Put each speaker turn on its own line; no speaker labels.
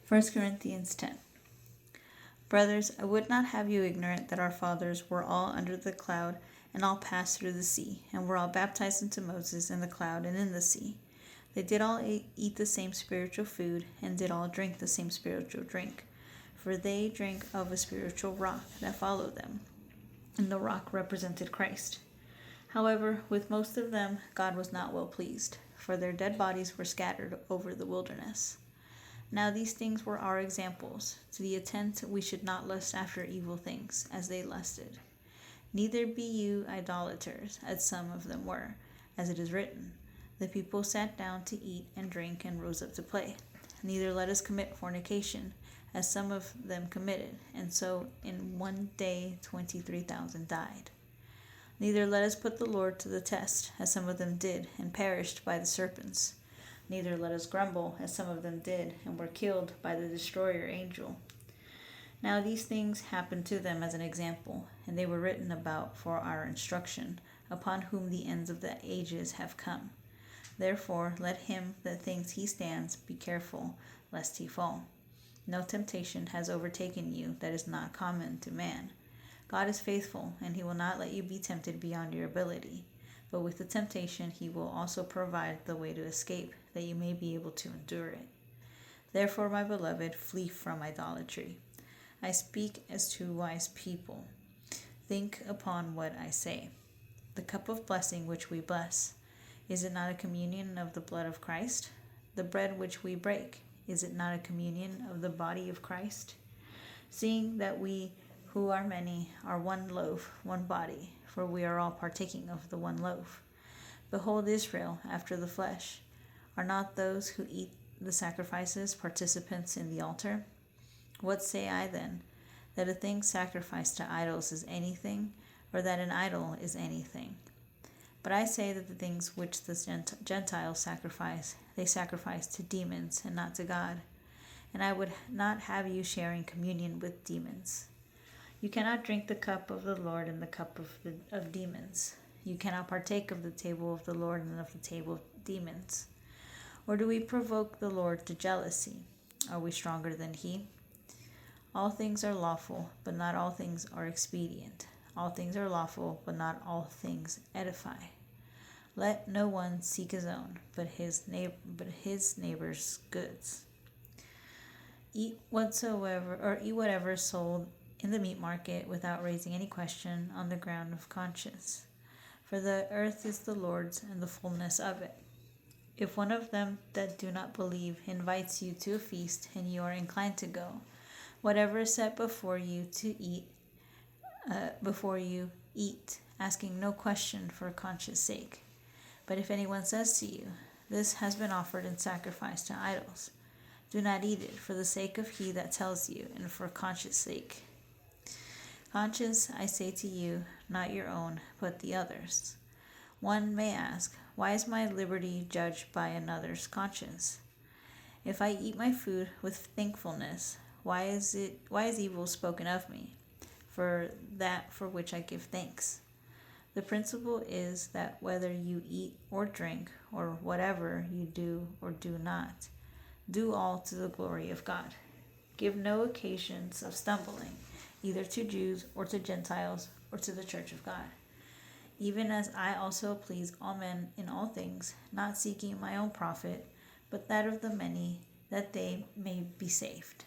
1 Corinthians 10. Brothers, I would not have you ignorant that our fathers were all under the cloud, and all passed through the sea, and were all baptized into Moses in the cloud and in the sea. They did all eat the same spiritual food, and did all drink the same spiritual drink. For they drank of a spiritual rock that followed them, and the rock represented Christ. However, with most of them God was not well pleased, for their dead bodies were scattered over the wilderness. Now these things were our examples, to the intent we should not lust after evil things, as they lusted. Neither be you idolaters, as some of them were, as it is written, the people sat down to eat and drink and rose up to play. Neither let us commit fornication, as some of them committed, and so in one day 23,000 died. Neither let us put the Lord to the test, as some of them did, and perished by the serpents. Neither let us grumble, as some of them did, and were killed by the destroyer angel. Now these things happened to them as an example, and they were written about for our instruction, upon whom the ends of the ages have come. Therefore let him that thinks he stands be careful, lest he fall. No temptation has overtaken you that is not common to man. God is faithful, and he will not let you be tempted beyond your ability. But with the temptation he will also provide the way to escape, that you may be able to endure it. Therefore, my beloved, flee from idolatry. I speak as to wise people. Think upon what I say. The cup of blessing which we bless, is it not a communion of the blood of Christ? The bread which we break, is it not a communion of the body of Christ? Seeing that we who are many are one loaf, one body, for we are all partaking of the one loaf. Behold Israel after the flesh. Are not those who eat the sacrifices participants in the altar? What say I then? That a thing sacrificed to idols is anything, or that an idol is anything? But I say that the things which the Gentiles sacrifice, they sacrifice to demons and not to God. And I would not have you sharing communion with demons. You cannot drink the cup of the Lord and the cup of demons. You cannot partake of the table of the Lord and of the table of demons. Or do we provoke the Lord to jealousy? Are we stronger than he? All things are lawful, but not all things are expedient. All things are lawful, but not all things edify. Let no one seek his own, but his neighbor's goods. Eat whatever is sold in the meat market without raising any question on the ground of conscience. For the earth is the Lord's and the fullness of it. If one of them that do not believe invites you to a feast and you are inclined to go, whatever is set before you to eat, asking no question for conscience sake. But if anyone says to you, this has been offered in sacrifice to idols, do not eat it for the sake of he that tells you, and for conscience sake. Conscience, I say to you, not your own, but the others. One may ask, why is my liberty judged by another's conscience? If I eat my food with thankfulness, why is evil spoken of me? For that for which I give thanks. The principle is that whether you eat or drink, or whatever you do or do not, do all to the glory of God. Give no occasions of stumbling, either to Jews or to Gentiles or to the church of God. Even as I also please all men in all things, not seeking my own profit, but that of the many, that they may be saved.